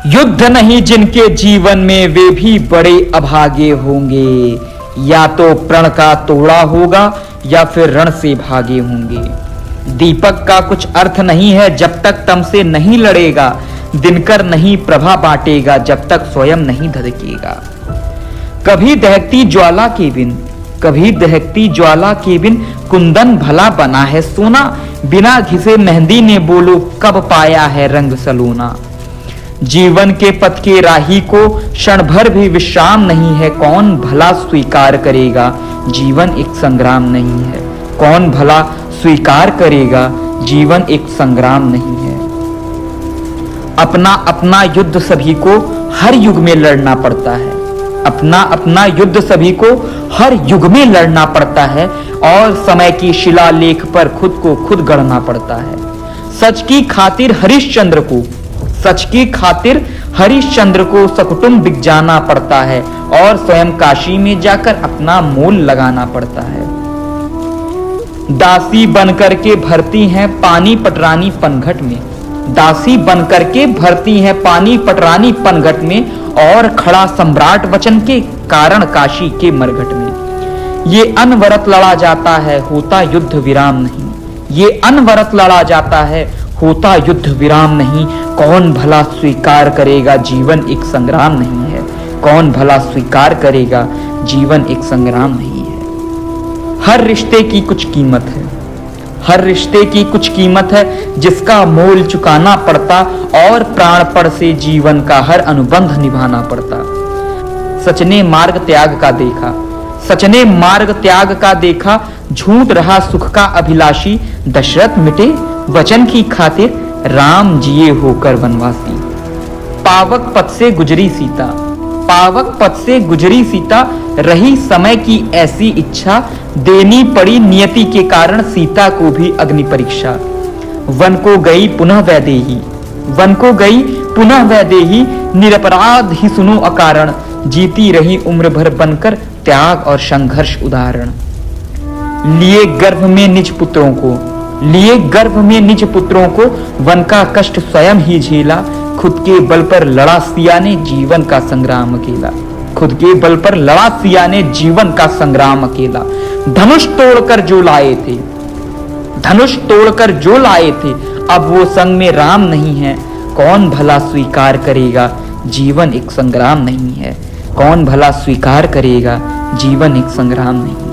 युद्ध नहीं जिनके जीवन में वे भी बड़े अभागे होंगे, या तो प्रण का तोड़ा होगा या फिर रण से भागे होंगे। दीपक का कुछ अर्थ नहीं है जब तक तम से नहीं लड़ेगा, दिनकर नहीं प्रभा बांटेगा जब तक स्वयं नहीं धधकेगा। कभी दहकती ज्वाला के बिन, कभी दहकती ज्वाला के बिन कुंदन भला बना है सोना, बिना घिसे मेहंदी ने बोलो कब पाया है रंग सलोना। जीवन के पथ के राही को क्षण भर भी विश्राम नहीं है, कौन भला स्वीकार करेगा जीवन एक संग्राम नहीं है, कौन भला स्वीकार करेगा जीवन एक संग्राम नहीं है। अपना अपना युद्ध सभी को हर युग में लड़ना पड़ता है, अपना अपना युद्ध सभी को हर युग में लड़ना पड़ता है, और समय की शिलालेख पर खुद को खुद गढ़ना पड़ता है। सच की खातिर हरिश्चंद्र को, सच की खातिर हरिश्चंद्र को सकुटुंब बिक जाना पड़ता है, और स्वयं काशी में जाकर अपना मोल लगाना पड़ता है। दासी बनकर के भरती हैं पानी पटरानी पनघट में, दासी बनकर के भरती हैं पानी पटरानी पनघट में, और खड़ा सम्राट वचन के कारण काशी के मरघट में। ये अनवरत लड़ा जाता है होता युद्ध विराम नहीं, ये अनवरत लड़ा जाता है होता युद्ध विराम नहीं, कौन भला स्वीकार करेगा जीवन एक संग्राम नहीं है, कौन भला स्वीकार करेगा जीवन एक संग्राम नहीं है। हर रिश्ते की कुछ कीमत है, हर रिश्ते की कुछ कीमत है जिसका मोल चुकाना पड़ता, और प्राणपण से जीवन का हर अनुबंध निभाना पड़ता। सच ने मार्ग त्याग का देखा, सच ने मार्ग त्याग का देखा, झूठ रहा सुख का अभिलाषी, दशरथ मिटे वचन की खातिर राम जिए होकर वनवासी। पावक पथ से गुजरी सीता, पावक पथ से गुजरी सीता, रही समय की ऐसी इच्छा, देनी पड़ी नियति के कारण सीता को भी अग्नि परीक्षा। वन को गई पुनः वैदेही, वन को गई पुनः वैदेही, निरपराध ही सुनो अकारण, जीती रही उम्र भर बनकर त्याग और संघर्ष उदाहरण। लिए गर्भ में निज पुत्रों को, लिए गर्भ में निज पुत्रों को, वन का कष्ट स्वयं ही झेला, खुद के बल पर लड़ा सिया ने जीवन का संग्राम अकेला, खुद के बल पर लड़ा सिया ने जीवन का संग्राम अकेला। धनुष तोड़कर जो लाए थे, धनुष तोड़कर जो लाए थे, अब वो संग में राम नहीं है, कौन भला स्वीकार करेगा जीवन एक संग्राम नहीं है, कौन भला स्वीकार करेगा जीवन एक संग्राम नहीं है।